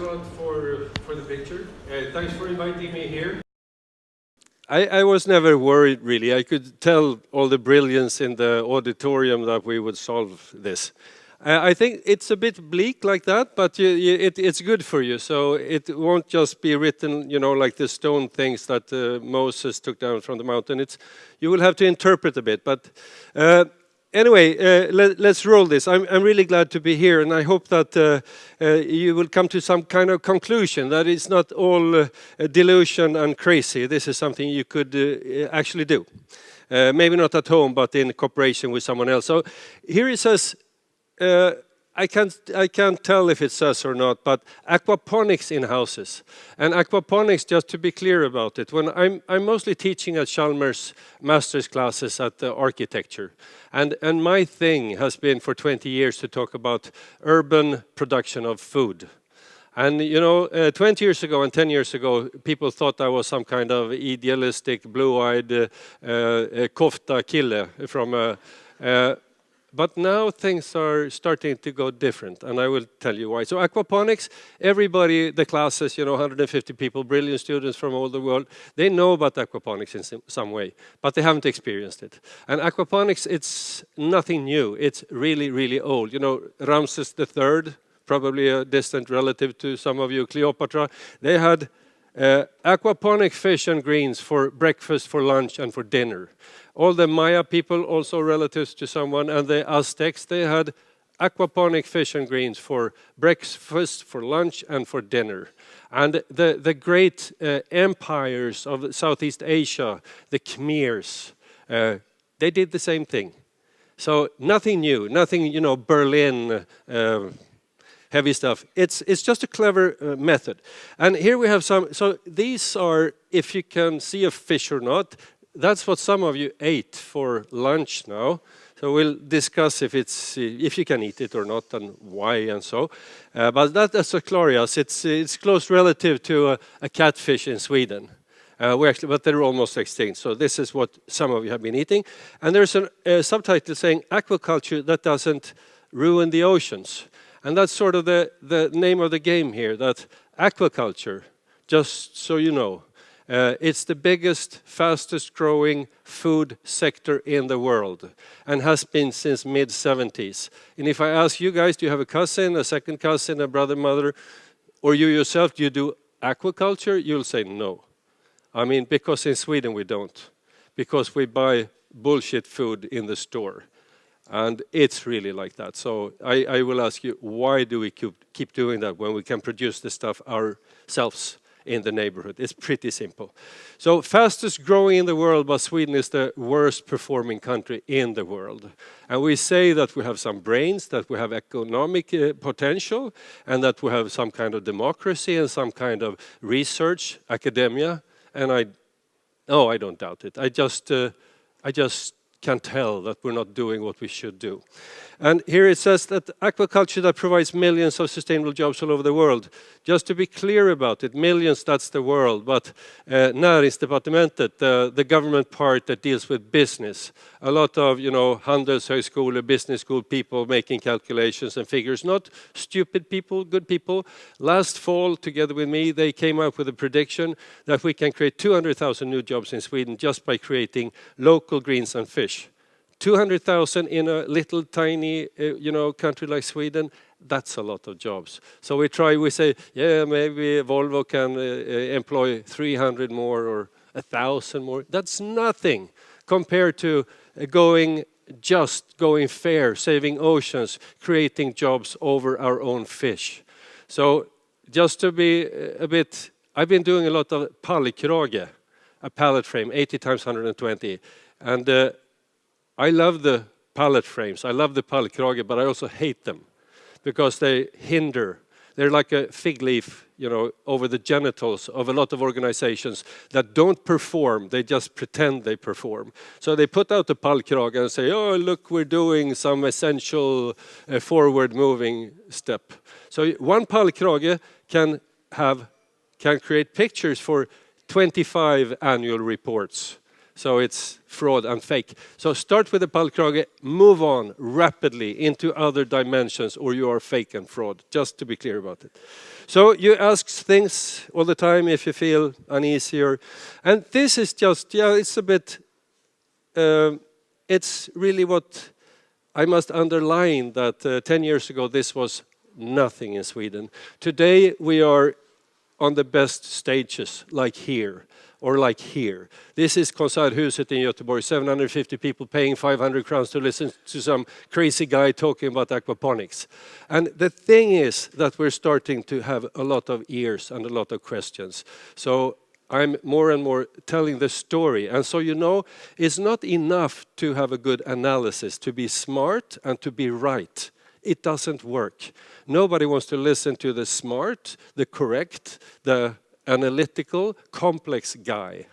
lot for the picture. Thanks for inviting me here. I was never worried, really. I could tell all the brilliance in the auditorium that we would solve this. I think it's a bit bleak like that, but it's good for you. So it won't just be written, like the stone things that Moses took down from the mountain. You will have to interpret a bit. But anyway, let's roll this. I'm really glad to be here, and I hope that you will come to some kind of conclusion that it's not all delusion and crazy. This is something you could actually do. Maybe not at home, but in cooperation with someone else. So here it says, I can't tell if it says or not, but aquaponics in houses. And aquaponics, just to be clear about it, when I'm mostly teaching at Chalmers master's classes at the architecture. And my thing has been for 20 years to talk about urban production of food. And 20 years ago and 10 years ago, people thought I was some kind of idealistic, blue-eyed kofta kille from but now things are starting to go different, and I will tell you why. So aquaponics, everybody, the classes, 150 people, brilliant students from all the world, they know about aquaponics in some way, but they haven't experienced it. And aquaponics, it's nothing new. It's really, really old. Ramses III, probably a distant relative to some of you, Cleopatra, they had aquaponic fish and greens for breakfast, for lunch, and for dinner. All the Maya people, also relatives to someone, and the Aztecs, they had aquaponic fish and greens for breakfast, for lunch, and for dinner. And the great empires of Southeast Asia, the Khmers, they did the same thing. So nothing new, nothing, Berlin, heavy stuff. It's just a clever method. And here we have some, so these are, if you can see a fish or not, that's what some of you ate for lunch now. So we'll discuss if you can eat it or not and why and so. But that's a chlorias. It's close relative to a catfish in Sweden. But they're almost extinct. So this is what some of you have been eating. And there's a subtitle saying aquaculture that doesn't ruin the oceans. And that's sort of the name of the game here, that aquaculture, just so you know, it's the biggest, fastest growing food sector in the world and has been since mid-70s. And if I ask you guys, do you have a cousin, a second cousin, a brother, mother, or you yourself, do you do aquaculture? You'll say no. I mean, because in Sweden we don't. Because we buy bullshit food in the store. And it's really like that. So I will ask you, why do we keep doing that when we can produce the stuff ourselves in the neighborhood? It's pretty simple. So fastest growing in the world, but Sweden is the worst performing country in the world. And we say that we have some brains, that we have economic potential, and that we have some kind of democracy and some kind of research, academia. And I don't doubt it. I just can tell that we're not doing what we should do. And here it says that aquaculture that provides millions of sustainable jobs all over the world. Just to be clear about it, millions, that's the world, but Näringsdepartementet, the government part that deals with business, a lot of, Handelshögskola, business school people making calculations and figures, not stupid people, good people. Last fall, together with me, they came up with a prediction that we can create 200,000 new jobs in Sweden just by creating local greens and fish. 200,000 in a little tiny, country like Sweden, that's a lot of jobs. So we say, yeah, maybe Volvo can employ 300 more or 1,000 more. That's nothing compared to going fair, saving oceans, creating jobs over our own fish. So just to be a bit, I've been doing a lot of pallkrage, a pallet frame, 80 times 120. And I love the pallet frames. I love the pallkrage, but I also hate them because they hinder. They're like a fig leaf, over the genitals of a lot of organizations that don't perform. They just pretend they perform. So they put out the pallkrage and say, oh, look, we're doing some essential forward-moving step. So one pallkrage can create pictures for 25 annual reports. So it's fraud and fake. So start with the pallkrage, move on rapidly into other dimensions, or you are fake and fraud, just to be clear about it. So you ask things all the time if you feel uneasy. And this is just, it's a bit, it's really what I must underline that 10 years ago this was nothing in Sweden. Today we are on the best stages, like here, or like here. This is Konserthuset in Göteborg, 750 people paying 500 crowns to listen to some crazy guy talking about aquaponics. And the thing is that we're starting to have a lot of ears and a lot of questions. So I'm more and more telling the story. And so it's not enough to have a good analysis, to be smart and to be right. It doesn't work. Nobody wants to listen to the smart, the correct, the analytical, complex guy.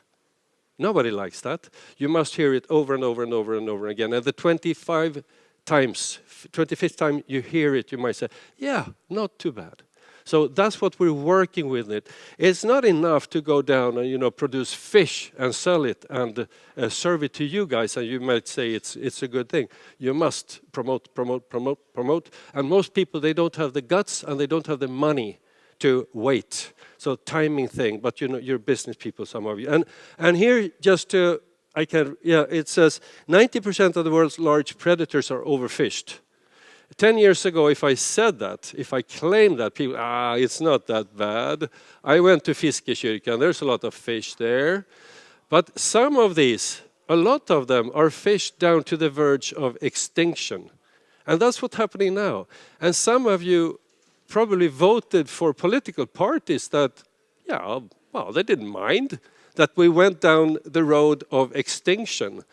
Nobody likes that. You must hear it over and over and over and over again. And the 25th time you hear it, you might say, yeah, not too bad. So that's what we're working with it. It's not enough to go down and produce fish and sell it and serve it to you guys, and you might say it's a good thing. You must promote. And most people, they don't have the guts and they don't have the money to wait. So timing thing, but you're business people, some of you. And here it says 90% of the world's large predators are overfished. 10 years ago, if I said that, if I claimed that, people, it's not that bad. I went to Fiskekyrkan, there's a lot of fish there. But some of these, a lot of them are fished down to the verge of extinction. And that's what's happening now. And some of you probably voted for political parties that, they didn't mind that we went down the road of extinction.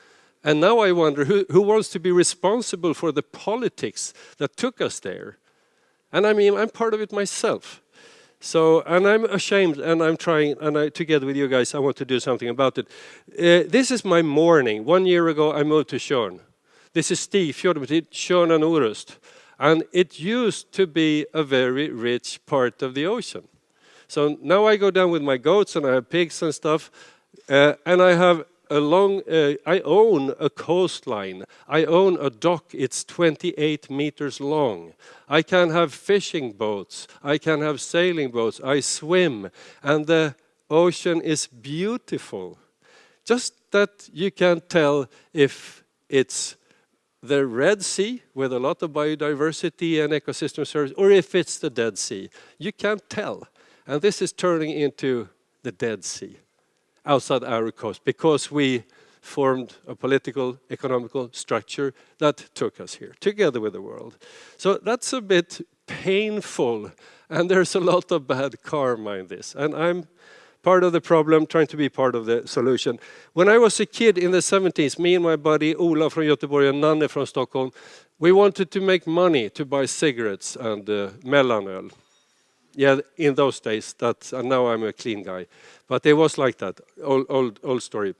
And now I wonder who wants to be responsible for the politics that took us there. And I'm part of it myself. So, and I'm ashamed, and I'm trying, and together with you guys, I want to do something about it. This is my morning. 1 year ago, I moved to Tjörn. This is Stig, Fjordmetiet, Tjörn and Orust. And it used to be a very rich part of the ocean. So now I go down with my goats, and I have pigs and stuff, and I have I own a coastline. I own a dock. It's 28 meters long. I can have fishing boats. I can have sailing boats. I swim. And the ocean is beautiful. Just that you can't tell if it's the Red Sea with a lot of biodiversity and ecosystem service, or if it's the Dead Sea. You can't tell. And this is turning into the Dead Sea outside our coast, because we formed a political, economical structure that took us here, together with the world. So that's a bit painful, and there's a lot of bad karma in this. And I'm part of the problem, trying to be part of the solution. When I was a kid in the 70s, me and my buddy Ola from Göteborg and Nanne from Stockholm, we wanted to make money to buy cigarettes and mellanöl. Yeah, in those days, and now I'm a clean guy. But it was like that, old story.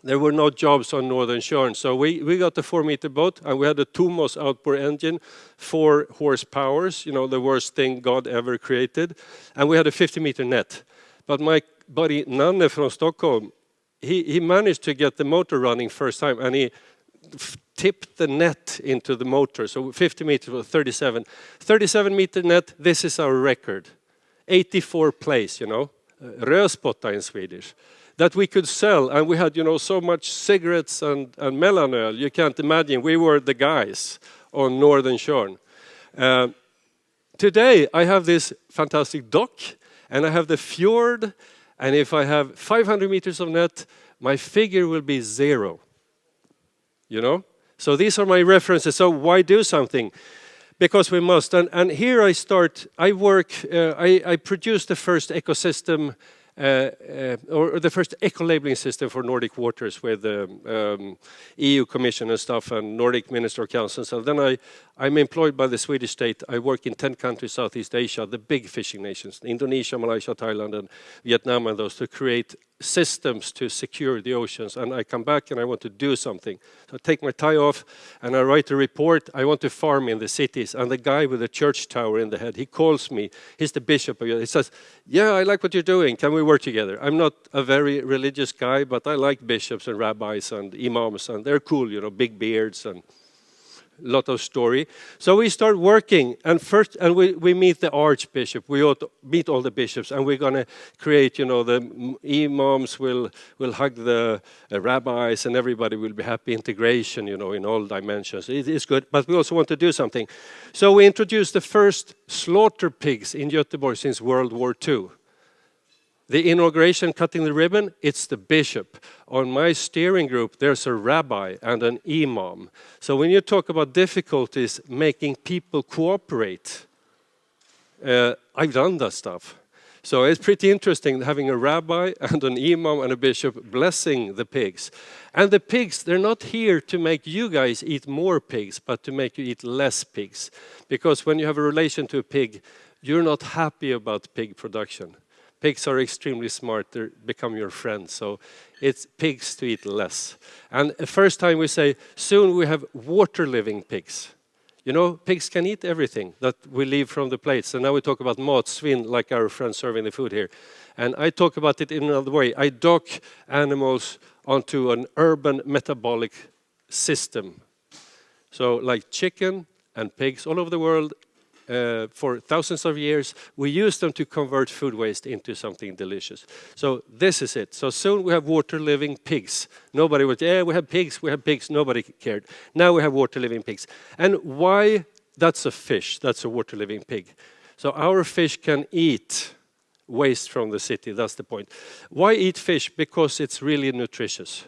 There were no jobs on Northern Tjörn, so we got a 4-meter boat, and we had a Tomos outboard engine, 4 horsepowers, the worst thing God ever created. And we had a 50-meter net. But my buddy Nanne from Stockholm, he managed to get the motor running first time, and he tipped the net into the motor. So 50 meters was 37. 37-meter net, this is our record. 84 place, rödspotta in Swedish, that we could sell. And we had, so much cigarettes and mellanöl. You can't imagine. We were the guys on Northern Tjörn. Today, I have this fantastic dock, and I have the fjord. And if I have 500 meters of net, my figure will be 0. So these are my references. So why do something? Because we must. And here I start. I work. I produce the first ecosystem, or the first eco-labeling system for Nordic waters with the EU Commission and stuff, and Nordic Minister Council. So then I'm employed by the Swedish state. I work in 10 countries, Southeast Asia, the big fishing nations, Indonesia, Malaysia, Thailand, and Vietnam, and those, to create systems to secure the oceans, and I come back and I want to do something. So I take my tie off and I write a report. I want to farm in the cities, and the guy with the church tower in the head, he calls me. He's the bishop. He says, yeah, I like what you're doing. Can we work together? I'm not a very religious guy, but I like bishops and rabbis and imams, and they're cool, you know, big beards and lot of story. So we start working, and we meet the archbishop. We meet all the bishops, and we're going to create, you know, the imams will hug the rabbis, and everybody will be happy. Integration, you know, in all dimensions. It is good, but we also want to do something. So we introduced the first slaughter pigs in Göteborg since World War II. The inauguration, cutting the ribbon, it's the bishop. On my steering group, there's a rabbi and an imam. So when you talk about difficulties making people cooperate, I've done that stuff. So it's pretty interesting having a rabbi and an imam and a bishop blessing the pigs. And the pigs, they're not here to make you guys eat more pigs, but to make you eat less pigs. Because when you have a relation to a pig, you're not happy about pig production. Pigs are extremely smart, they become your friends, so it's pigs to eat less. And the first time we say, soon we have water-living pigs. You know, pigs can eat everything that we leave from the plates. And now we talk about matsvinn, like our friend serving the food here. And I talk about it in another way. I dock animals onto an urban metabolic system. So like chicken and pigs all over the world, for thousands of years, we use them to convert food waste into something delicious. So this is it. So soon we have water-living pigs. Nobody would, yeah, we have pigs. Nobody cared. Now we have water-living pigs. And why? That's a fish. That's a water-living pig. So our fish can eat waste from the city. That's the point. Why eat fish? Because it's really nutritious.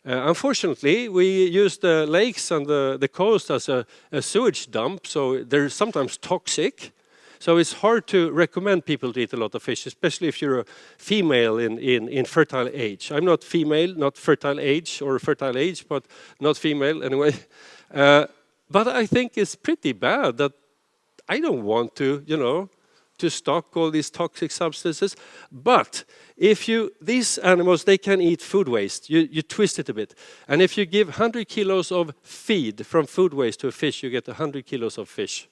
Unfortunately, we use the lakes and the coast as a sewage dump, so they're sometimes toxic. So it's hard to recommend people to eat a lot of fish, especially if you're a female in fertile age. I'm not female, not fertile age, or fertile age, but not female anyway. But I think it's pretty bad that I don't want to, you know, to stock all these toxic substances. But if these animals, they can eat food waste. You twist it a bit. And if you give 100 kilos of feed from food waste to a fish, you get 100 kilos of fish.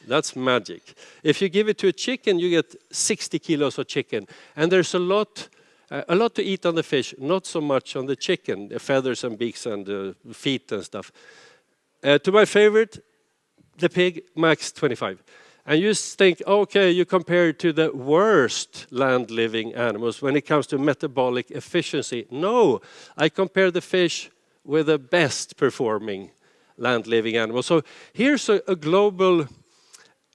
That's magic. If you give it to a chicken, you get 60 kilos of chicken. And there's a lot to eat on the fish, not so much on the chicken, the feathers and beaks and feet and stuff. To my favorite, the pig, max 25. And you think, okay, you compare it to the worst land-living animals when it comes to metabolic efficiency. No, I compare the fish with the best performing land-living animals. So here's a global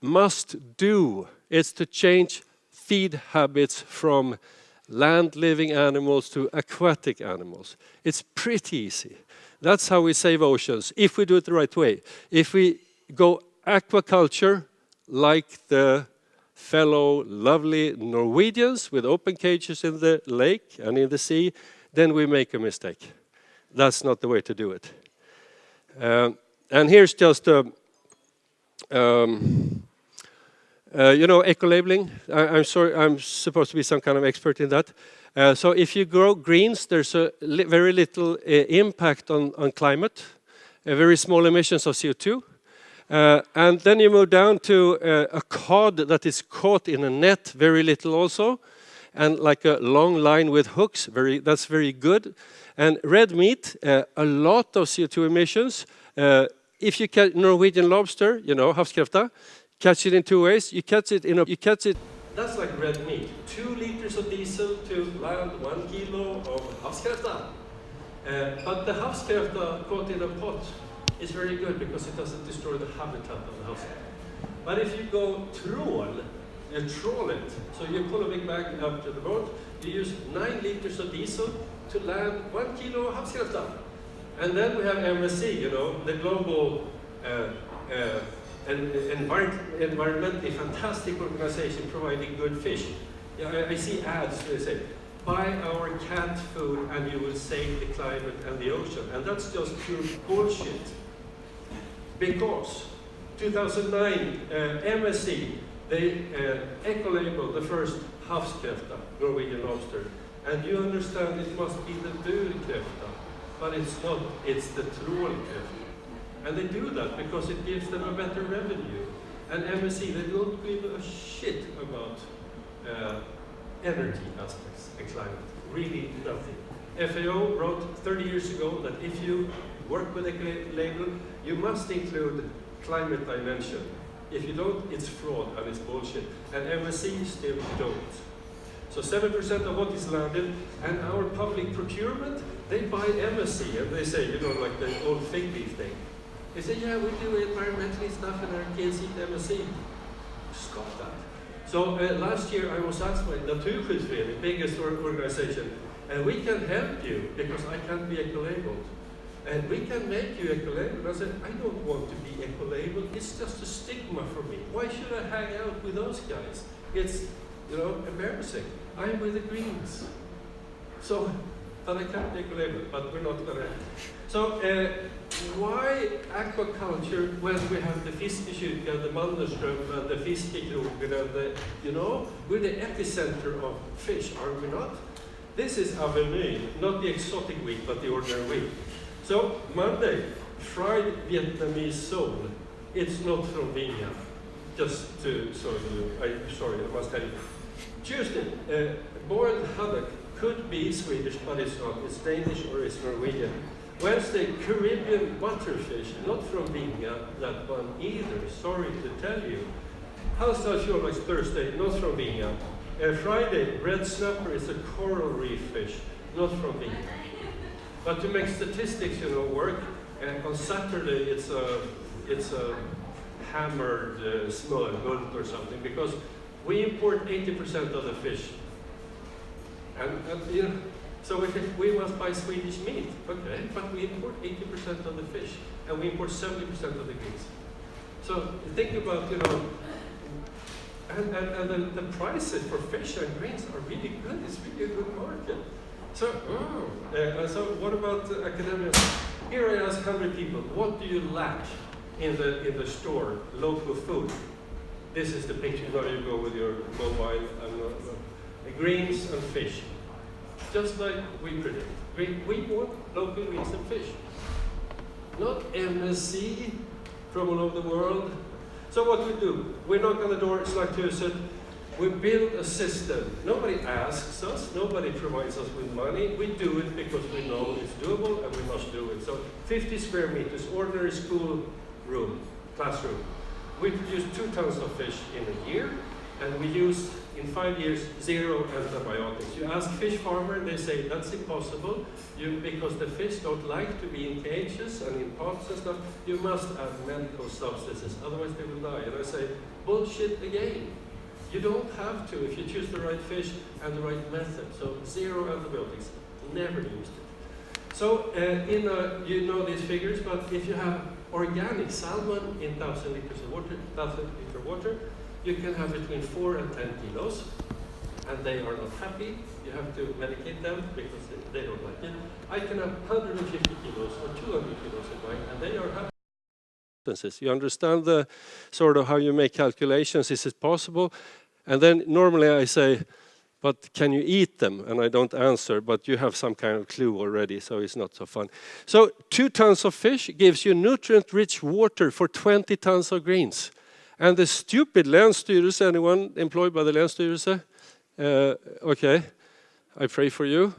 must-do. It's to change feed habits from land-living animals to aquatic animals. It's pretty easy. That's how we save oceans, if we do it the right way. If we go aquaculture, like the fellow lovely Norwegians with open cages in the lake and in the sea, then we make a mistake. That's not the way to do it. And here's just you know, eco-labeling. I'm sorry, I'm supposed to be some kind of expert in that. So if you grow greens, there's a very little impact on climate, very small emissions of CO2. And then you move down to a cod that is caught in a net, very little also, and like a long line with hooks, that's very good. And red meat, a lot of CO2 emissions. If you catch Norwegian lobster, you know, havskräfta, catch it in two ways. You catch it. That's like red meat. 2 liters of diesel to land 1 kilo of havskräfta. But the havskräfta caught in a pot is very good because it doesn't destroy the habitat of the havskräfta. But if you go trawl, you trawl it. So you pull a big bag up to the boat, you use 9 liters of diesel to land 1 kilo of havskräfta. And then we have MSC, you know, the global environmentally fantastic organization providing good fish. Yeah, I see ads where they say, buy our cat food and you will save the climate and the ocean. And that's just pure bullshit. Because 2009, MSC, they eco-labeled the first havskräfta, Norwegian lobster. And you understand it must be the burkräfta, but it's not, it's the trålkräfta. And they do that because it gives them a better revenue. And MSC, they don't give a shit about energy aspects and climate, really nothing. FAO wrote 30 years ago that if you work with a label, you must include climate dimension. If you don't, it's fraud and it's bullshit. And MSC still don't. So 7% of what is landed, and our public procurement, they buy MSC, and they say, you know, like the old fig leaf thing. They say, yeah, we do environmentally stuff and our kids eat MSC. Stop that. So last year I was asked by Naturskyddsföreningen, the biggest organization, and we can help you because I can't be eco-labeled. And we can make you eco-labeled. I said, I don't want to be eco-labeled. It's just a stigma for me. Why should I hang out with those guys? It's, you know, embarrassing. I'm with the Greens. So, but I can't be eco-labeled, but we're not gonna. So, why aquaculture when we have the fiskekyrka, the Mannerström, and the fiskekrogen, and the, you know, we're the epicenter of fish, are we not? This is Avenue, not the exotic week, but the ordinary week. So, Monday, fried Vietnamese sole. It's not from Vinja. Just to show you, sorry, I must tell you. Tuesday, boiled haddock could be Swedish, but it's not. It's Danish or it's Norwegian. Wednesday, Caribbean butterfish, not from Vinja, that one either, sorry to tell you. Halstad Thursday, not from Vinja. Friday, red snapper is a coral reef fish, not from Vinja. But to make statistics, you know, work, on Saturday it's a hammered smörgult or something, because we import 80% of the fish. And you know, so we must buy Swedish meat, okay, but we import 80% of the fish, and we import 70% of the greens. So think about, you know, and the prices for fish and grains are really good. It's really a good market. So, so what about academia? Here I ask 100 people, what do you lack in the store, local food? This is the picture. Now you go with your mobile and greens and fish. Just like we predict. We want local greens and fish. Not MSC from all over the world. So what we do, we knock on the door, it's like Tusen. We build a system. Nobody asks us, nobody provides us with money. We do it because we know it's doable and we must do it. So 50 square meters, ordinary school room, classroom. We produce 2 tons of fish in a year, and we use, in 5 years, 0 antibiotics. You ask fish farmer, they say that's impossible, because the fish don't like to be in cages and in pots and stuff. You must add medical substances, otherwise they will die. And I say, bullshit again. You don't have to if you choose the right fish and the right method. So 0 antibiotics, never used it. So you know these figures, but if you have organic salmon in 1,000 liters of water, 1,000 liter water, you can have between 4 and 10 kilos, and they are not happy. You have to medicate them because they don't like it. I can have 150 kilos or 200 kilos in mine, and they are happy. You understand the sort of how you make calculations, is it possible? And then normally I say, but can you eat them? And I don't answer, but you have some kind of clue already, so it's not so fun. So 2 tons of fish gives you nutrient-rich water for 20 tons of greens. And the stupid Länsstyrelse, anyone employed by the Länsstyrelse? Okay, I pray for you.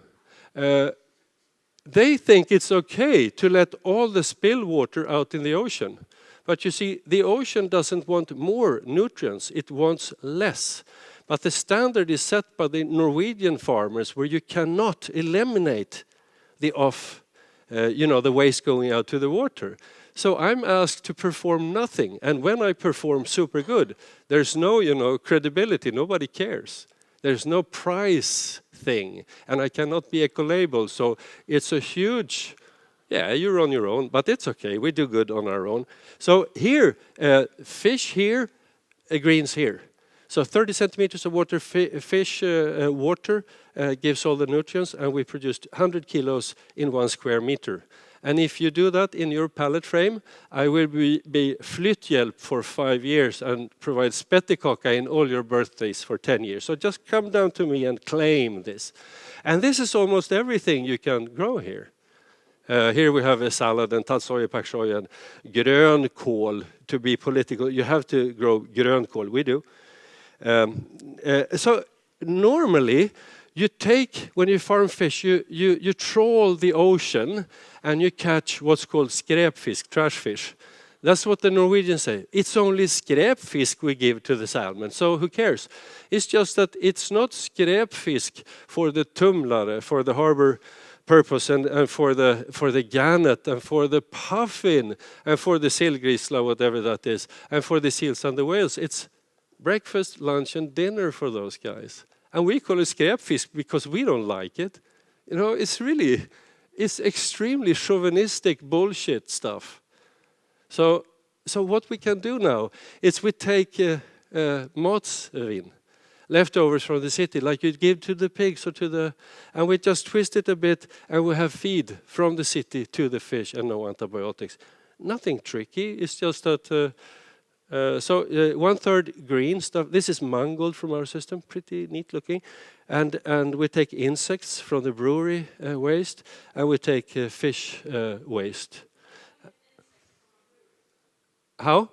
They think it's okay to let all the spill water out in the ocean. But you see, the ocean doesn't want more nutrients, it wants less. But the standard is set by the Norwegian farmers where you cannot eliminate the the waste going out to the water. So I'm asked to perform nothing. And when I perform super good, there's no, credibility, nobody cares. There's no price thing, and I cannot be eco-labeled. So it's a huge, you're on your own, but it's okay. We do good on our own. So here, fish here, greens here. So 30 centimeters of water, fish water gives all the nutrients, and we produced 100 kilos in 1 square meter. And if you do that in your pallet frame, I will be flytthjälp for 5 years and provide spettekaka in all your birthdays for 10 years. So just come down to me and claim this. And this is almost everything you can grow here. Here we have a salad and tatsoi, pak choi, and grönkål. To be political, you have to grow grönkål. We do. So normally, you take, when you farm fish, you trawl the ocean and you catch what's called skräpfisk, trash fish. That's what the Norwegians say. It's only skräpfisk we give to the salmon, so who cares? It's just that it's not skräpfisk for the tumlare, for the harbor purpose, and for the gannet, and for the puffin, and for the sillgrisla, whatever that is, and for the seals and the whales. It's breakfast, lunch, and dinner for those guys. And we call it skräpfisk because we don't like it. You know, it's extremely chauvinistic bullshit stuff. So what we can do now is we take matsvinn, leftovers from the city, like you'd give to the pigs and we just twist it a bit, and we have feed from the city to the fish and no antibiotics. Nothing tricky. It's just that. 1/3 green stuff. This is mangold from our system, pretty neat looking, and we take insects from the brewery waste, and we take fish waste. How?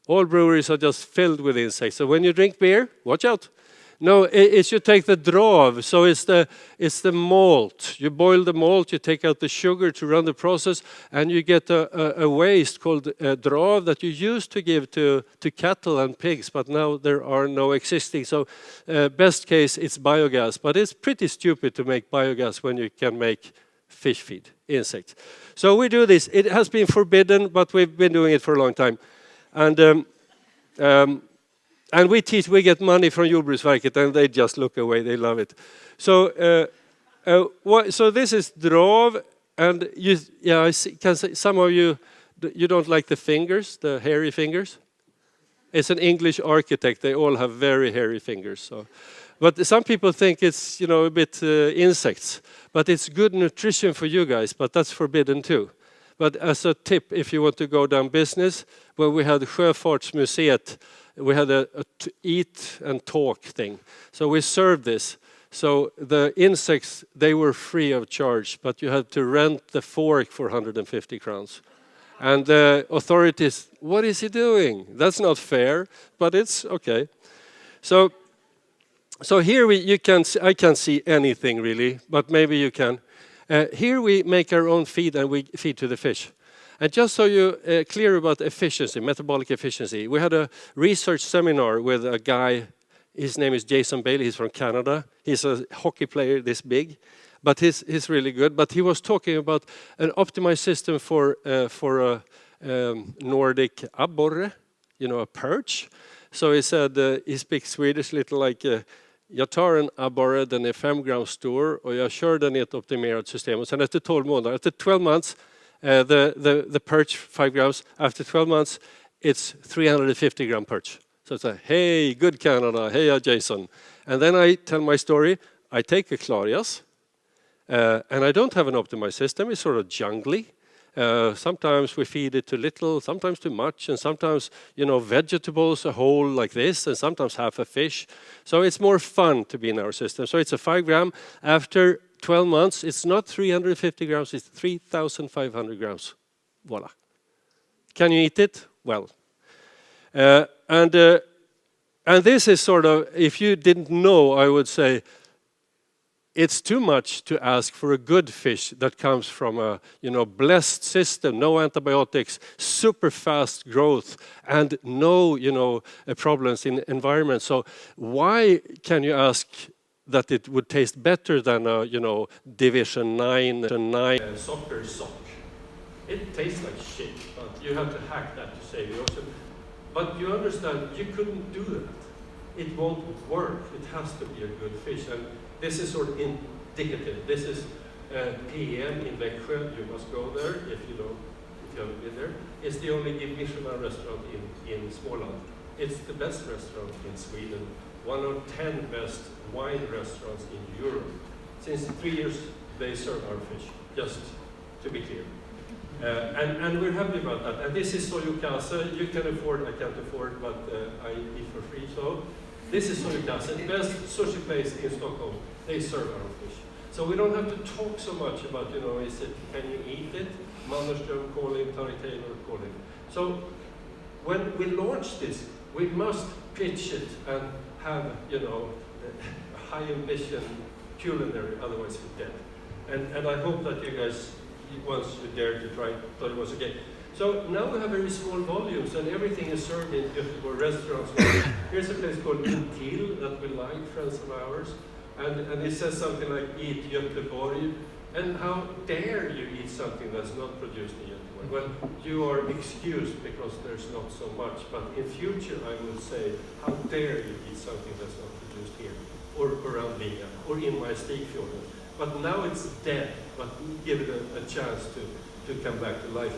All breweries are just filled with insects. So when you drink beer, watch out. No, it should take the draw. So it's the malt. You boil the malt, you take out the sugar to run the process, and you get a waste called draw that you used to give to cattle and pigs, but now there are no existing. So best case, it's biogas. But it's pretty stupid to make biogas when you can make fish feed, insects. So we do this. It has been forbidden, but we've been doing it for a long time. And we teach, we get money from Jordbruksverket, and they just look away. They love it. So, so this is drav, and I can say some of you don't like the fingers, the hairy fingers. It's an English architect. They all have very hairy fingers. So, but some people think it's a bit insects, but it's good nutrition for you guys. But that's forbidden too. But as a tip, if you want to go down business, when we had Sjöfartsmuseet, we had a eat and talk thing. So we served this. So the insects, they were free of charge, but you had to rent the fork for 150 crowns. And the authorities, what is he doing? That's not fair, but it's okay. So here I can't see anything really, but maybe you can. Here we make our own feed, and we feed to the fish. And just so you're clear about efficiency, metabolic efficiency, we had a research seminar with a guy. His name is Jason Bailey. He's from Canada. He's a hockey player this big, but he's really good. But he was talking about an optimized system for a Nordic abborre, a perch. So he said, he speaks Swedish little like, jag tar en abborre, den är 5 gram stor, och jag kör den i ett optimerat system. Och sen efter 12 månader, efter 12 months, the perch 5 grams. After 12 months, it's 350 gram perch. So it's like, hey, good Canada, hey, Jason. And then I tell my story. I take a Clarias, and I don't have an optimized system. It's sort of jungly. Sometimes we feed it too little, sometimes too much, and sometimes, vegetables a whole like this, and sometimes half a fish. So it's more fun to be in our system. So it's a 5 gram. After 12 months, it's not 350 grams, it's 3,500 grams. Voila. Can you eat it? Well. And this is sort of, if you didn't know, I would say, it's too much to ask for a good fish that comes from a blessed system, no antibiotics, super fast growth, and no problems in environment. So why can you ask that it would taste better than a Division 9 soccer sock? It tastes like shit, but you have to hack that to save the ocean. But you understand, you couldn't do that. It won't work. It has to be a good fish. And this is sort of indicative. This is PM in Växjö. You must go there if you haven't been there. It's the only Michelin restaurant in Småland. It's the best restaurant in Sweden. One of 10 best wine restaurants in Europe. Since 3 years, they serve our fish, just to be clear. And we're happy about that. And this is Soyukasa. You can afford, I can't afford, but I eat for free. So This is Surikasen, best sushi place in Stockholm. They serve our fish. So we don't have to talk so much about, you know, can you eat it? Mannerström calling, Tarik Taylor calling. So when we launch this, we must pitch it and have, you know, a high ambition culinary, otherwise we're dead. And I hope that you guys, once you dare to try, thought it was okay. So now we have very small volumes and everything is served in Göteborg restaurants. Here's a place called Intil that we like, friends of ours. And it says something like, eat Göteborg. And how dare you eat something that's not produced in Göteborg? Well, you are excused because there's not so much. But in future, I will say, how dare you eat something that's not produced here, or around Via, or in my Stigfjorden. But now it's dead, but give it a chance to come back to life.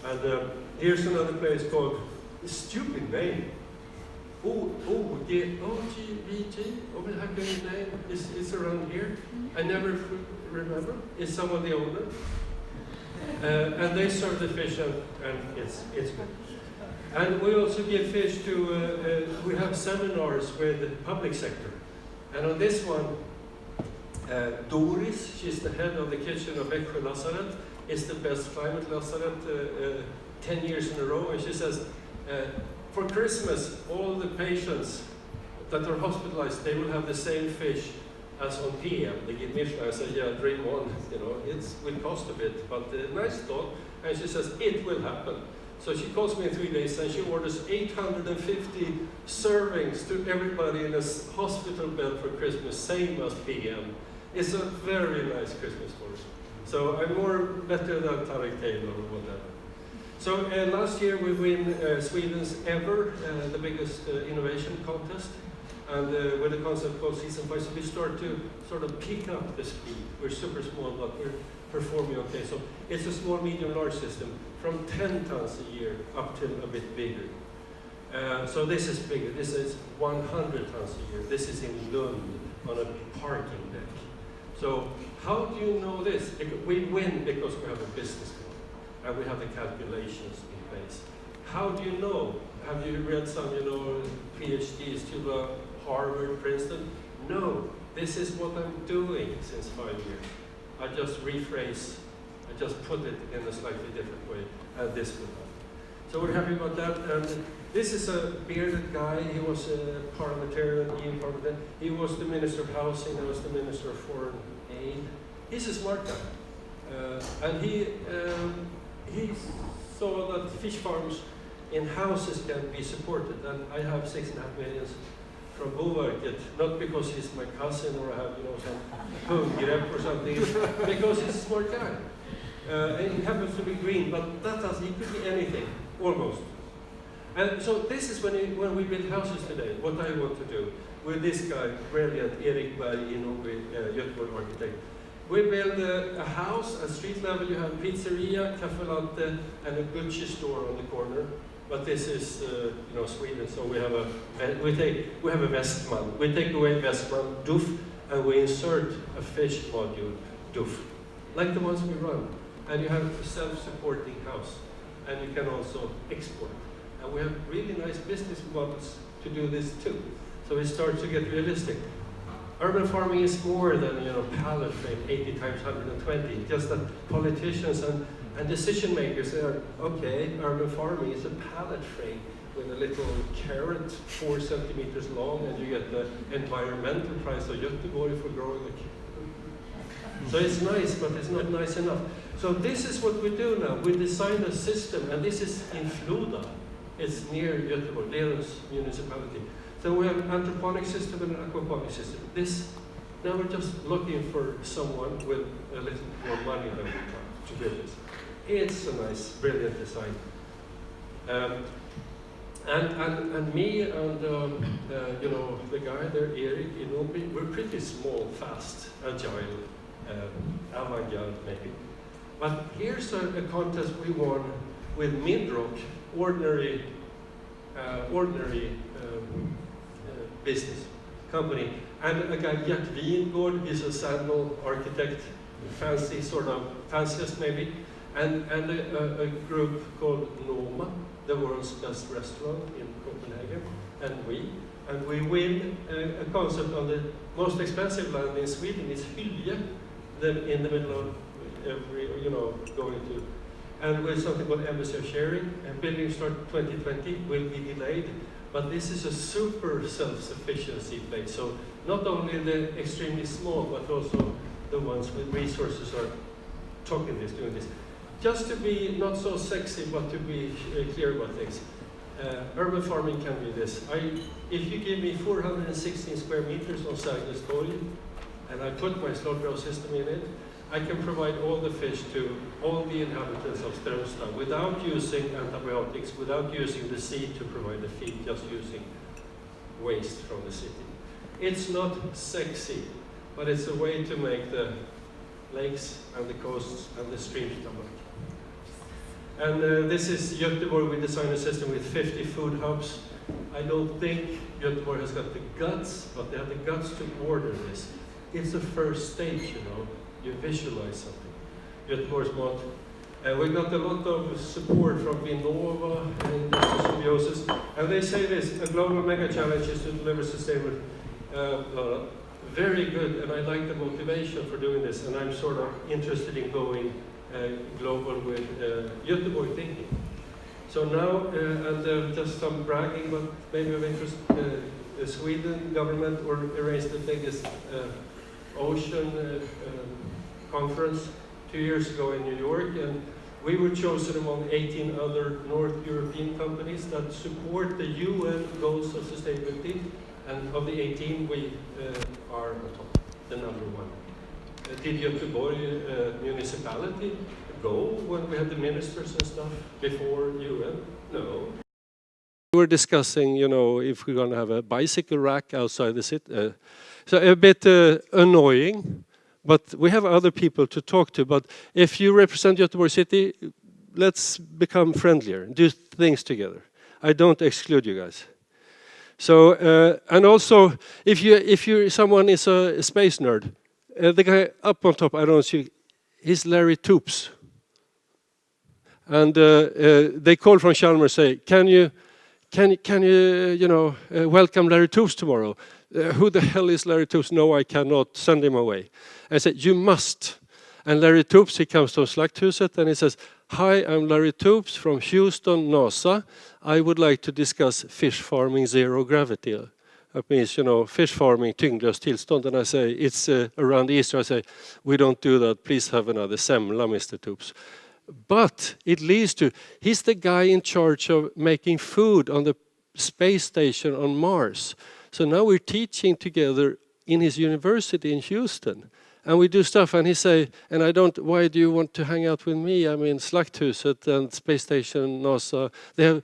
And here's another place called, a stupid name, OGVG, name, it's around here. I never remember, it's some of the owner. And they serve the fish and it's good. And we also give fish to, we have seminars with the public sector. And on this one, Doris, she's the head of the kitchen of Växjö Lasaret, is the best climate lasaret 10 years in a row. And she says, for Christmas, all the patients that are hospitalized, they will have the same fish as on PM. They give Michelin. I say, yeah, dream on. You know, it will cost a bit, but nice thought. And she says, it will happen. So she calls me in 3 days and she orders 850 servings to everybody in a hospital bed for Christmas, same as PM. It's a very nice Christmas for us. So I'm better than Tarik Taylor or whatever. So last year we win Sweden's ever, the biggest innovation contest. And with a concept called Season 5, so we start to sort of pick up the speed. We're super small, but we're performing okay. So it's a small, medium, large system from 10 tons a year up till a bit bigger. So this is bigger. This is 100 tons a year. This is in Lund on a parking deck. So how do you know this? We win because we have a business model and we have the calculations in place. How do you know? Have you read some, you know, PhDs to Harvard, Princeton? No, this is what I'm doing since 5 years. I just rephrase, I just put it in a slightly different way, and this will happen. So we're happy about that. And this is a bearded guy. He was a parliamentarian, EU parliamentarian. He was the Minister of Housing. I was the Minister of Foreign Aid. He's a smart guy, and he saw that fish farms in houses can be supported, and I have 6.5 million from Boverket, not because he's my cousin or I have, you know, some hungrep or something, because he's a smart guy. And he happens to be green, but he could be anything, almost. And so this is when we build houses today, what I want to do with this guy, brilliant, Erik Berg, Göteborg architect. We build a house at street level. You have pizzeria, cafe latte, and a Gucci store on the corner. But this is, you know, Sweden. So we have a Westman. We take away Westman, Duff, and we insert a fish module, Duff, like the ones we run. And you have a self-supporting house, and you can also export. And we have really nice business models to do this too. So it starts to get realistic. Urban farming is more than, you know, pallet frame 80 times 120. Just that politicians and decision makers say, okay, urban farming is a pallet frame with a little carrot 4 centimeters long, and you get the environmental price of Göteborg for growing a carrot. So it's nice, but it's not nice enough. So this is what we do now. We design a system, and this is in Floda. It's near Göteborg, Lerums municipality. So we have an hydroponic system and an aquaponic system. Now we're just looking for someone with a little more money than we have to build this. It's a nice, brilliant design. And me and you know, the guy there, Erik, we're pretty small, fast, agile, avant-garde maybe. But here's a contest we won with Midrock, ordinary business company, and a guy, Gert Wingård, is a sandal architect, fancy, sort of fanciest maybe, and a group called Noma, the world's best restaurant in Copenhagen, and we. And we win a concept on the most expensive land in Sweden is Hylje, in the middle of every, going to. And with something called embassy of sharing, and building start 2020 will be delayed. But this is a super self-sufficiency place. So not only the extremely small, but also the ones with resources are talking this, doing this. Just to be not so sexy, but to be clear about things. Urban farming can be this. If you give me 416 square meters on Sergels Torg, and I put my slaughterhouse system in it, I can provide all the fish to all the inhabitants of Strömstad without using antibiotics, without using the sea to provide the feed, just using waste from the city. It's not sexy, but it's a way to make the lakes and the coasts and the streams come back. And this is Göteborg. We designed a system with 50 food hubs. I don't think Göteborg has got the guts, but they have the guts to order this. It's the first stage, you visualize something. Göteborg's Mat. We got a lot of support from Vinnova and Symbiosis. And they say this, a global mega challenge is to deliver sustainable. Very good, and I like the motivation for doing this, and I'm sort of interested in going global with Göteborg thinking. So now, and just some bragging, but maybe of interest, the Sweden government arranged the biggest ocean conference 2 years ago in New York, and we were chosen among 18 other North European companies that support the UN goals of sustainability, and of the 18, we are on top, the number one. Did Göteborg municipality go when we had the ministers and stuff before UN? No. We were discussing, if we're going to have a bicycle rack outside the city. So a bit annoying, but we have other people to talk to. But if you represent Göteborg City, let's become friendlier, do things together. I don't exclude you guys. So, and also, if someone is a space nerd, the guy up on top, I don't see, he's Larry Toops. And they call from Chalmers, say, can you welcome Larry Toops tomorrow? Who the hell is Larry Toops? No, I cannot. Send him away. I said, you must. And Larry Toops, he comes to Slakthuset and he says, hi, I'm Larry Toops from Houston, NASA. I would like to discuss fish farming zero gravity. That means, fish farming tyngdlöst tillstånd. And I say, it's around Easter. I say, we don't do that. Please have another semla, Mr. Toops. But it leads to, he's the guy in charge of making food on the space station on Mars. So now we're teaching together in his university in Houston. And we do stuff, and he say, why do you want to hang out with me? I mean, Slakthuset and Space Station, NASA, they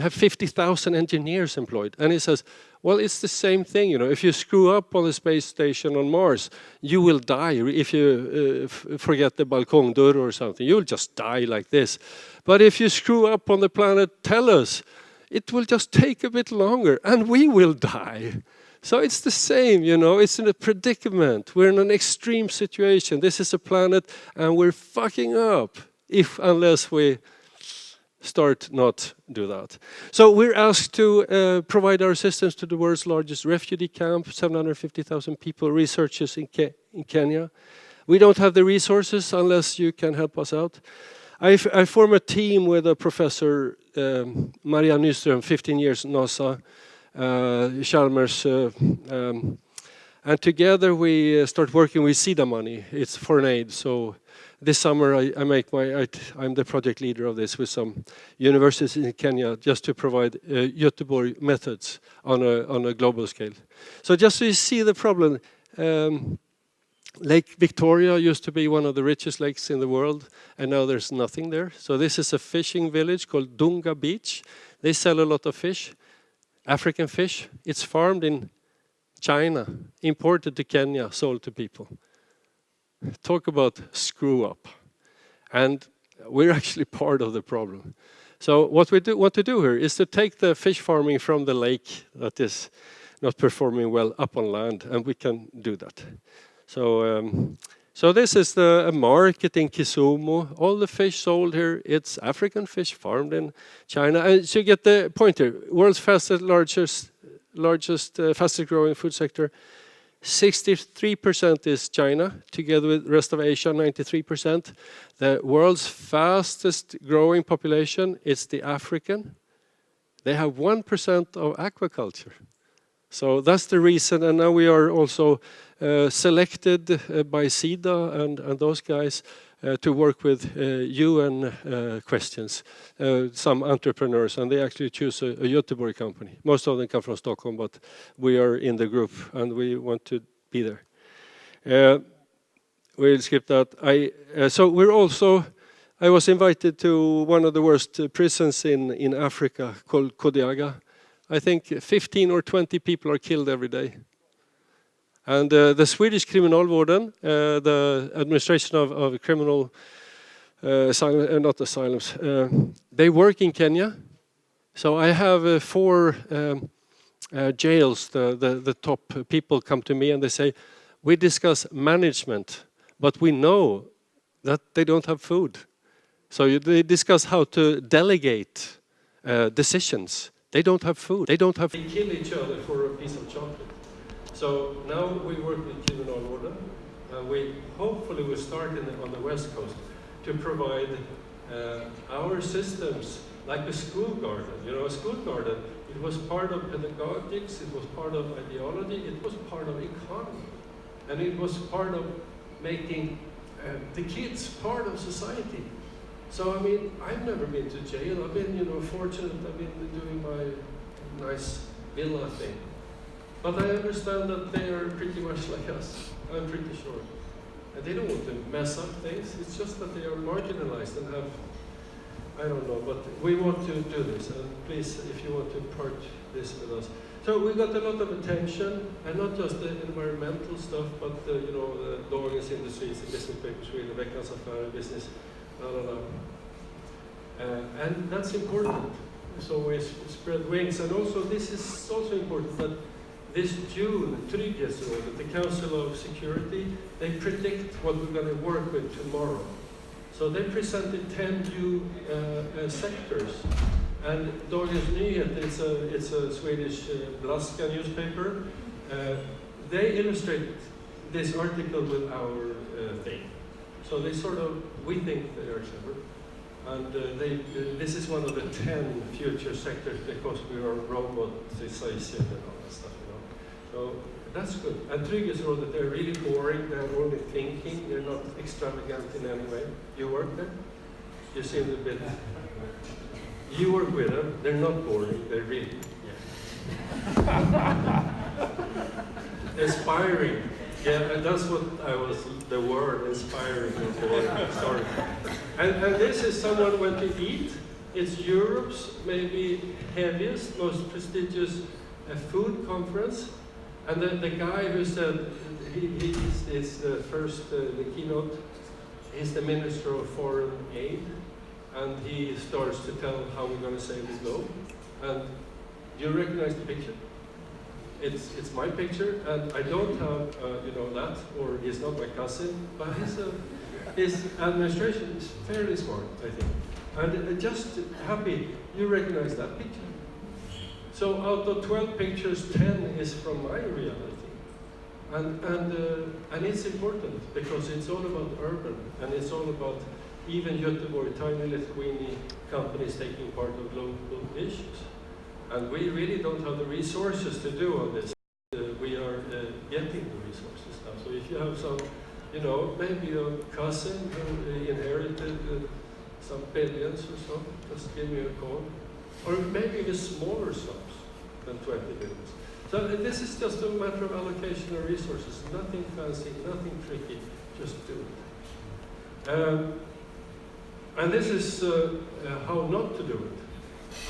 have 50,000 engineers employed. And he says, well, it's the same thing, if you screw up on the space station on Mars, you will die. If you forget the balkongdörr or something, you'll just die like this. But if you screw up on the planet Tellus, it will just take a bit longer, and we will die. So it's the same, it's in a predicament. We're in an extreme situation. This is a planet, and we're fucking up unless we start not do that. So we're asked to provide our assistance to the world's largest refugee camp, 750,000 people, researchers in Kenya. We don't have the resources unless you can help us out. I form a team with a professor, Maria Nyström, 15 years NASA, Chalmers, and together we start working with SIDA money. It's foreign aid. So this summer I'm the project leader of this with some universities in Kenya, just to provide Göteborg methods on a global scale. So just so you see the problem, Lake Victoria used to be one of the richest lakes in the world, and now there's nothing there. So this is a fishing village called Dunga Beach. They sell a lot of fish, African fish. It's farmed in China, imported to Kenya, sold to people. Talk about screw up. And we're actually part of the problem. So what we want to do here is to take the fish farming from the lake that is not performing well up on land, and we can do that. So this is a market in Kisumu. All the fish sold here, it's African fish farmed in China. And so you get the point here. World's fastest, largest largest, fastest growing food sector. 63% is China, together with the rest of Asia, 93%. The world's fastest growing population is the African. They have 1% of aquaculture. So that's the reason, and now we are also selected by SIDA and those guys to work with UN questions, some entrepreneurs, and they actually choose a Göteborg company. Most of them come from Stockholm, but we are in the group and we want to be there. We'll skip that. So we're also, I was invited to one of the worst prisons in Africa called Kodiaga. I think 15 or 20 people are killed every day. And the Swedish Kriminalvården, the administration of criminal not asylums, they work in Kenya. So I have 4 jails, the top people come to me and they say, we discuss management, but we know that they don't have food. So they discuss how to delegate decisions. They don't have food. They kill each other for a piece of chocolate. So now we work with Kriminalvården. We hopefully will start on the West Coast to provide our systems like a school garden. You know, a school garden, it was part of pedagogics, it was part of ideology, it was part of economy. And it was part of making the kids part of society. So, I mean, I've never been to jail. I've been, fortunate. I've been doing my nice villa thing. But I understand that they are pretty much like us. I'm pretty sure. And they don't want to mess up things. It's just that they are marginalized and have, I don't know, but we want to do this. And please, if you want to part this with us. So we got a lot of attention, and not just the environmental stuff, but the Dagens Industri, the business papers, really, Veckans Affärer, business. And that's important. So we spread wings, and also this is also important that this June, Trygghetsrådet, the Council of Security, they predict what we're going to work with tomorrow. So they presented 10 new sectors, and Dagens Nyheter, it's a Swedish Blaska newspaper. They illustrate this article with our thing. So they we think they are clever. And this is one of the 10 future sectors because we are robotization and all that stuff, So that's good. And Trygghetsrådet, they're really boring, they're only thinking, they're not extravagant in any way. You work there? You seem a bit... You work with them, they're not boring, they're really... Inspiring. Yeah, and that's what the word inspiring was the story. And this is someone went to eat. It's Europe's maybe heaviest, most prestigious food conference. And then the guy who said, he's the first, the keynote, he's the Minister of Foreign Aid. And he starts to tell how we're going to save the globe. And do you recognize the picture? It's my picture, and I don't have, that, or he's not my cousin, but his administration is fairly smart, I think. And just happy, you recognize that picture. So out of 12 pictures, 10 is from my reality. And it's important, because it's all about urban, and it's all about even Göteborg, tiny Lithuanian companies taking part of global issues. And we really don't have the resources to do all this. We are getting the resources now. So if you have some, maybe a cousin who inherited some billions or so, just give me a call. Or maybe even smaller sums than 20 billions. So this is just a matter of allocation of resources. Nothing fancy, nothing tricky, just do it. And this is how not to do it.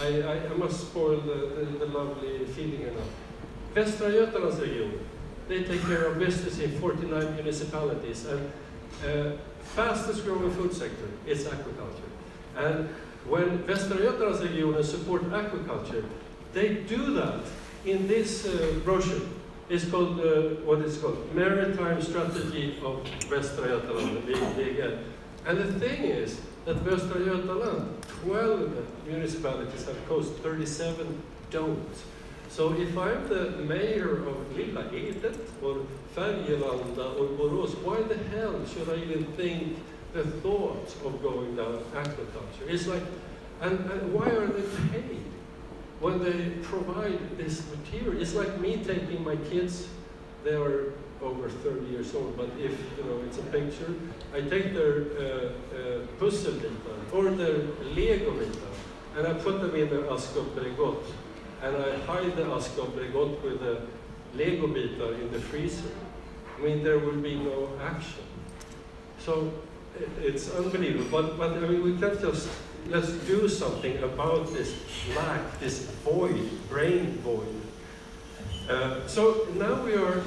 I must spoil the lovely feeling enough. Västra Götalandsregion, they take care of business in 49 municipalities, and fastest growing food sector is aquaculture. And when Västra Götalandsregionen support aquaculture, they do that in this brochure. It's called, what is it called? Maritime Strategy of Västra Götaland. And the thing is, that Västra Götaland, 12 municipalities have coast, 37 don't. So if I'm the mayor of Lilla Edet or Färgelanda or Borås, why the hell should I even think the thought of going down aquaculture? It's like, and why are they paid when they provide this material? It's like me taking my kids, they are over 30 years old, but if it's a picture, I take their pusselbitar or their Lego bitar and I put them in the askkoppelgott and I hide the askkoppelgott with the Lego bitar in the freezer. I mean, there will be no action. So it's unbelievable, but I mean, we can't just, let's do something about this lack, this void, brain void. So now we are,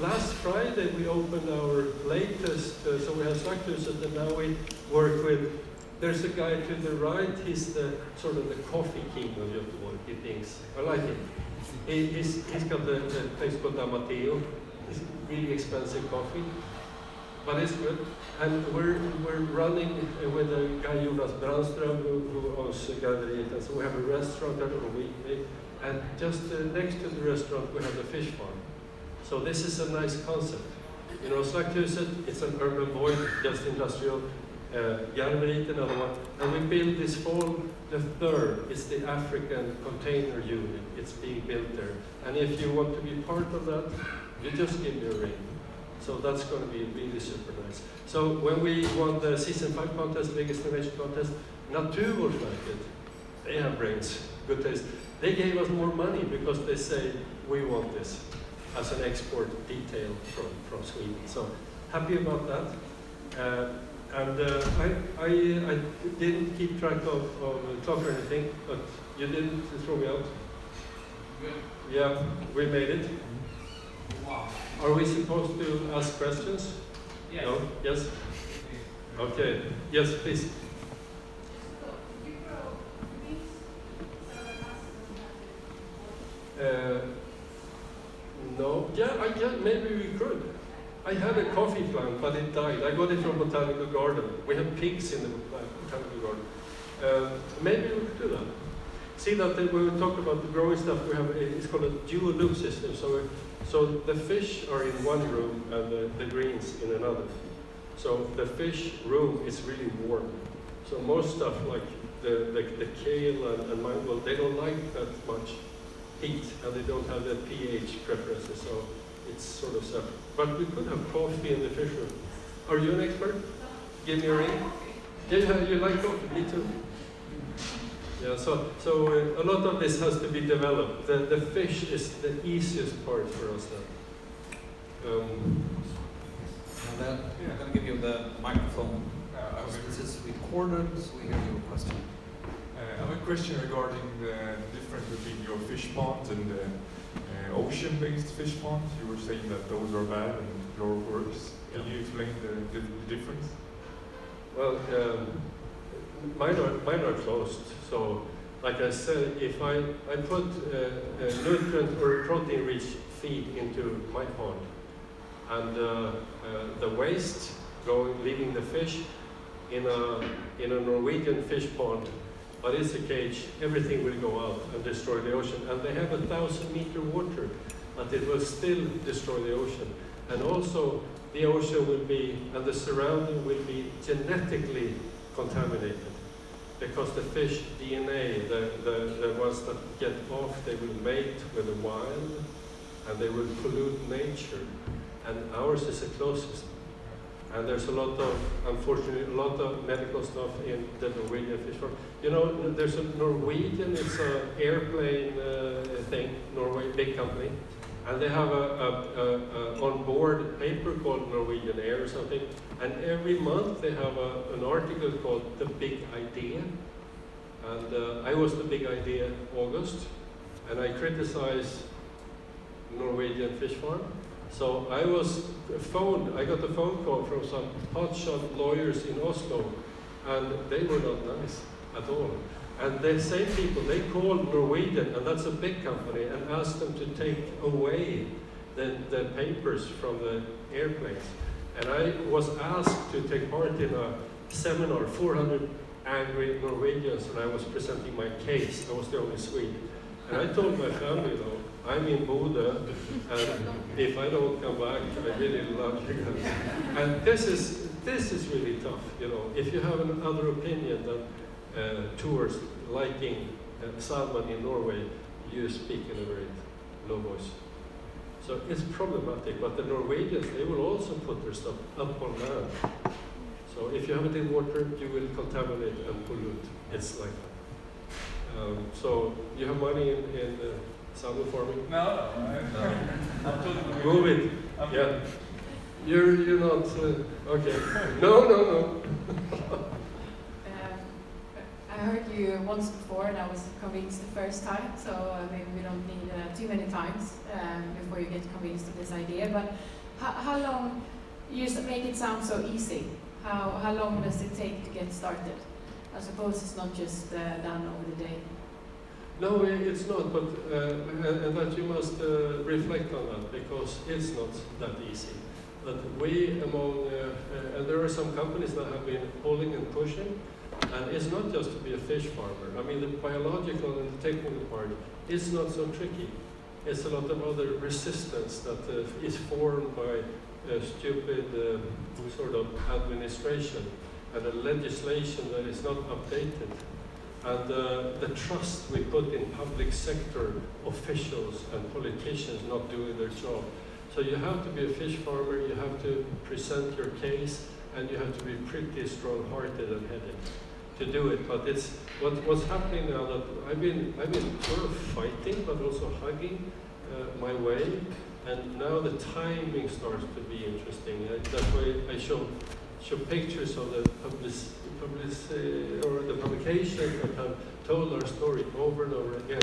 last Friday we opened our latest, so we have Slakthuset and now we work with, there's a guy to the right, he's the sort of the coffee king of Göteborg, he thinks. I like him. He's got the place called Amateo. It's really expensive coffee, but it's good. And we're running with a guy, Jonas Brandström, who owns Galleriet, and so we have a restaurant there on a weekday. And just next to the restaurant, we have the fish farm. So this is a nice concept. Slakthuset, it's an urban void, just industrial. Galleriet, another one. And we built this fall, the third, it's the African container unit. It's being built there. And if you want to be part of that, you just give me a ring. So that's going to be really super nice. So when we won the season 5 contest, biggest innovation contest, Naturvårdsverket, they have brains, good taste. They gave us more money because they say, we want this as an export detail from Sweden. So happy about that. I didn't keep track of clock or anything, but you didn't throw me out. Good. Yeah, we made it. Wow. Are we supposed to ask questions? Yes. No? Yes? Okay. Yes, please. No. Yeah, maybe we could. I had a coffee plant, but it died. I got it from Botanical Garden. We have pigs in the Botanical Garden. Maybe we could do that. See that when we talk about the growing stuff, we have it's called a dual loop system. So the fish are in one room and the greens in another. So the fish room is really warm. So most stuff like the kale and mango, they don't like that much heat and they don't have the pH preferences. So it's sort of separate. But we could have coffee in the fish room. Are you an expert? Give me a ring. Yeah, you like coffee? Me too. Yeah, so a lot of this has to be developed. The fish is the easiest part for us now. And then I'm going to give you the microphone. This is recorded, so we hear your question. I have a question regarding the difference between your fish ponds and the ocean-based fish ponds. You were saying that those are bad and your works. Can you explain the difference? Well, mine are closed. So, like I said, if I put a nutrient or protein-rich feed into my pond, and the waste leaving the fish in a Norwegian fish pond, but it's a cage, everything will go out and destroy the ocean. And they have 1,000-meter water, but it will still destroy the ocean. And also, the ocean will be, and the surrounding will be genetically contaminated. Because the fish DNA, the ones that get off, they will mate with the wild, and they will pollute nature. And ours is the closest. And there's unfortunately, a lot of medical stuff in the Norwegian fish farm. There's a Norwegian, it's an airplane thing, Norway, big company. And they have a on-board paper called Norwegian Air or something. And every month they have an article called The Big Idea. And I was the big idea August. And I criticized Norwegian fish farm. So I got a phone call from some hotshot lawyers in Oslo, and they were not nice at all. And the same people, they called Norwegian, and that's a big company, and asked them to take away the papers from the airplanes. And I was asked to take part in a seminar, 400 angry Norwegians, and I was presenting my case. I was the only Swede. And I told my family, I'm in Boda, and if I don't come back, I really love you guys. And this is really tough, If you have another opinion than towards liking salmon in Norway, you speak in a very low voice. So it's problematic, but the Norwegians, they will also put their stuff up on land. So if you have it in water, you will contaminate and pollute. It's like that. So you have money in salmon farming? No. Move it. Yeah. You're not, okay. No. I heard you once before and I was convinced the first time, so maybe we don't need too many times before you get convinced of this idea. But how long, you make it sound so easy, how long does it take to get started? I suppose it's not just done over the day. No, it's not, but and that you must reflect on that, because it's not that easy. But we and there are some companies that have been pulling and pushing, and it's not just to be a fish farmer. I mean, the biological and the technical part is not so tricky. It's a lot of other resistance that is formed by stupid sort of administration and a legislation that is not updated. And the trust we put in public sector officials and politicians not doing their job. So you have to be a fish farmer, you have to present your case, and you have to be pretty strong-hearted and headed to do it. But it's what's happening now that I've been sort of fighting, but also hugging my way, and now the timing starts to be interesting. That's why I show pictures of the publications that have told our story over and over again,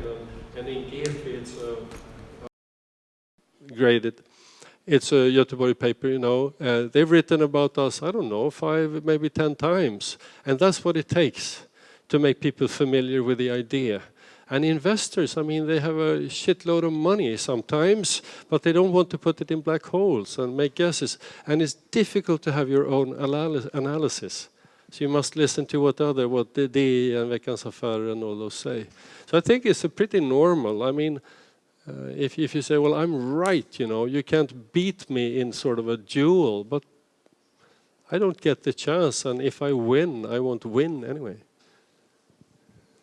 and in GP it's graded. It's a Göteborg paper, they've written about us, I don't know, 5, maybe 10 times. And that's what it takes to make people familiar with the idea. And investors, I mean, they have a shitload of money sometimes, but they don't want to put it in black holes and make guesses. And it's difficult to have your own analysis. So you must listen to what the DI and Veckans Affärer and all those say. So I think it's a pretty normal. I mean, if you say, well, I'm right, you can't beat me in sort of a duel, but I don't get the chance, and if I win, I won't win anyway.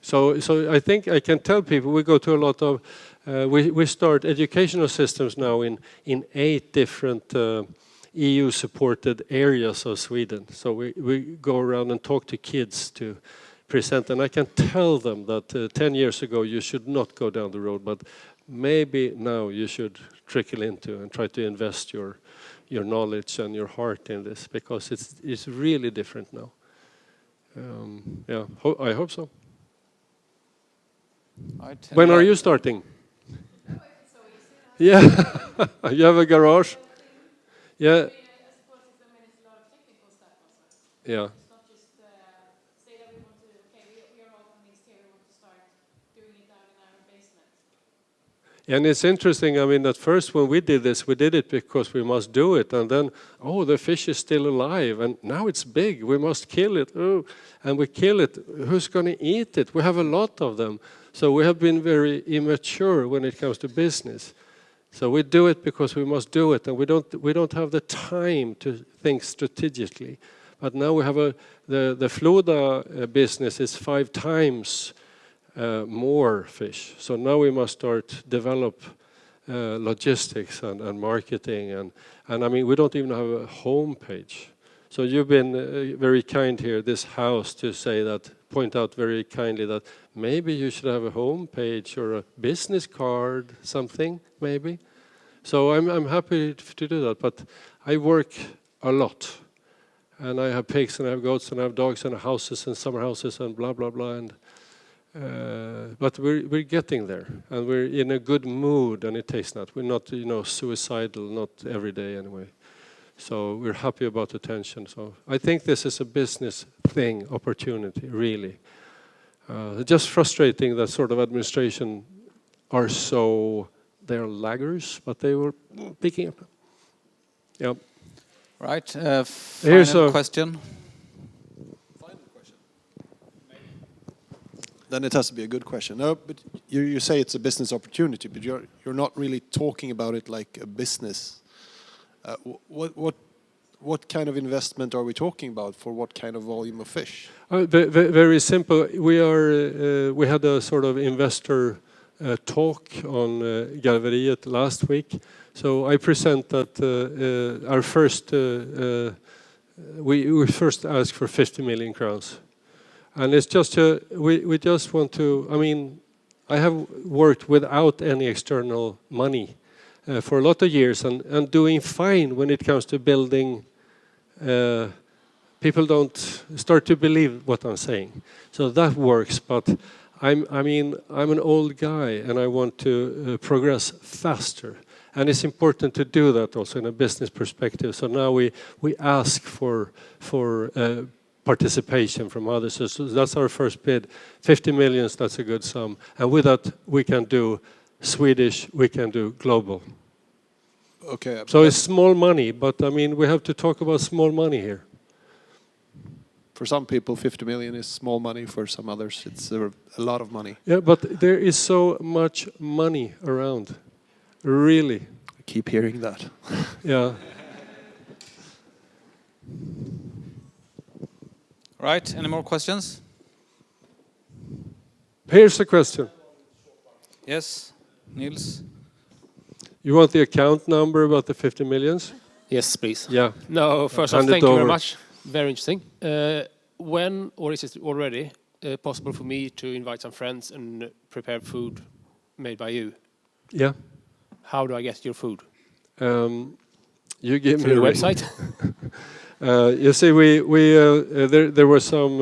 So I think I can tell people, we go to a lot of, we start educational systems now in 8 different EU-supported areas of Sweden. So we go around and talk to kids to present, and I can tell them that 10 years ago you should not go down the road, but maybe now you should trickle into and try to invest your knowledge and your heart in this, because it's really different now. Yeah, I hope so. When are you starting? Yeah, you have a garage. Yeah. Yeah. And it's interesting, I mean, at first when we did this, we did it because we must do it. And then, the fish is still alive. And now it's big, we must kill it. Oh, and we kill it. Who's going to eat it? We have a lot of them. So we have been very immature when it comes to business. So we do it because we must do it. And we don't have the time to think strategically. But now we have the Floda business is 5 times more fish. So now we must start develop logistics and marketing and I mean, we don't even have a home page. So you've been very kind here, this house, to say that, point out very kindly that maybe you should have a home page or a business card, something maybe. So I'm happy to do that, but I work a lot. And I have pigs and I have goats and I have dogs and houses and summer houses and blah, blah, blah. And but we're getting there, and we're in a good mood, and it takes that. We're not, suicidal, not every day anyway. So we're happy about attention. So I think this is a business thing, opportunity, really. Just frustrating that sort of administration are they're laggers, but they were picking up. Yeah. Right. Here's Final a question. then it has to be a good question. No, but you say it's a business opportunity, but you're not really talking about it like a business. What kind of investment are we talking about for what kind of volume of fish? Very simple. We had a sort of investor talk on Garveriet last week. So I present that our first we first asked for 50 million crowns, and it's just we just want to. I mean, I have worked without any external money for a lot of years, and doing fine when it comes to building. People don't start to believe what I'm saying, so that works. But I'm an old guy, and I want to progress faster, and it's important to do that also in a business perspective. So now we ask for participation from others. So that's our first bid, 50 million. That's a good sum, and with that we can do Swedish, we can do global. Okay. So it's small money, but I mean, we have to talk about small money here. For some people, 50 million is small money. For some others, it's a lot of money. Yeah, but there is so much money around, really. I keep hearing that. Yeah. Right, any more questions? Here's a question. Yes, Niels? You want the account number about the 50 millions? Yes, please. Yeah. No, first off, Hand it thank you very over. much. Very interesting. When, or is it already possible for me to invite some friends and prepare food made by you? Yeah. How do I get your food? You give me Through the a ring. website? You see, there were some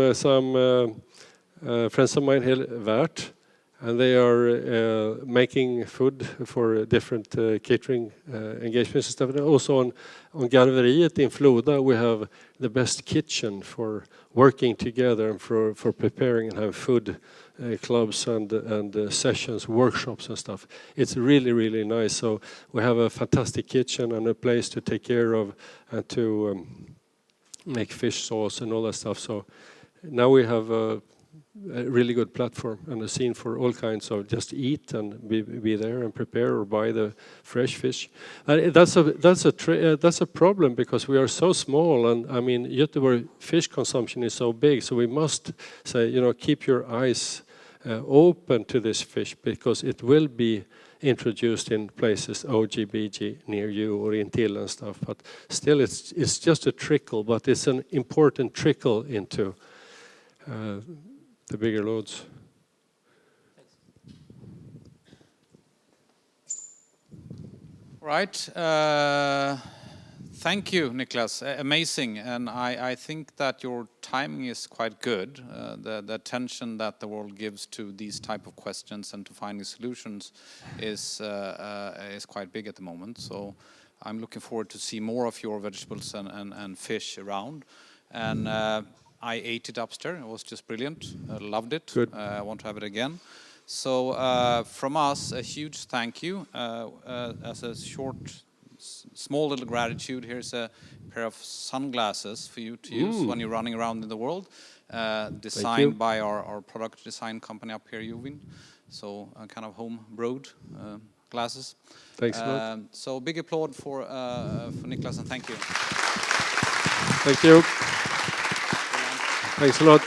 friends of mine here, Värt, and they are making food for different catering engagements and stuff. And also on Garveriet in Floda, we have the best kitchen for working together and for preparing and have food clubs and sessions, workshops and stuff. It's really, really nice. So we have a fantastic kitchen and a place to take care of and to make fish sauce and all that stuff. So now we have a really good platform and a scene for all kinds of just eat and be there and prepare or buy the fresh fish. That's a problem because we are so small, and I mean Göteborg fish consumption is so big, so we must say, you know, keep your eyes open to this fish because it will be introduced in places OGBG near you or in Till and stuff, but still it's just a trickle, but it's an important trickle into the bigger loads. Right. Thank you, Niklas. Amazing. And I think that your timing is quite good. The attention that the world gives to these type of questions and to finding solutions is quite big at the moment. So I'm looking forward to see more of your vegetables and fish around. And I ate it upstairs. It was just brilliant. I loved it. Good. I want to have it again. So from us, a huge thank you. As a small little gratitude, here's a pair of sunglasses for you to use when you're running around in the world. Designed by our product design company up here, Vinn. So kind of home-brewed glasses. Thanks a lot. So big applaud for Niklas, and thank you. Thank you. Thanks a lot.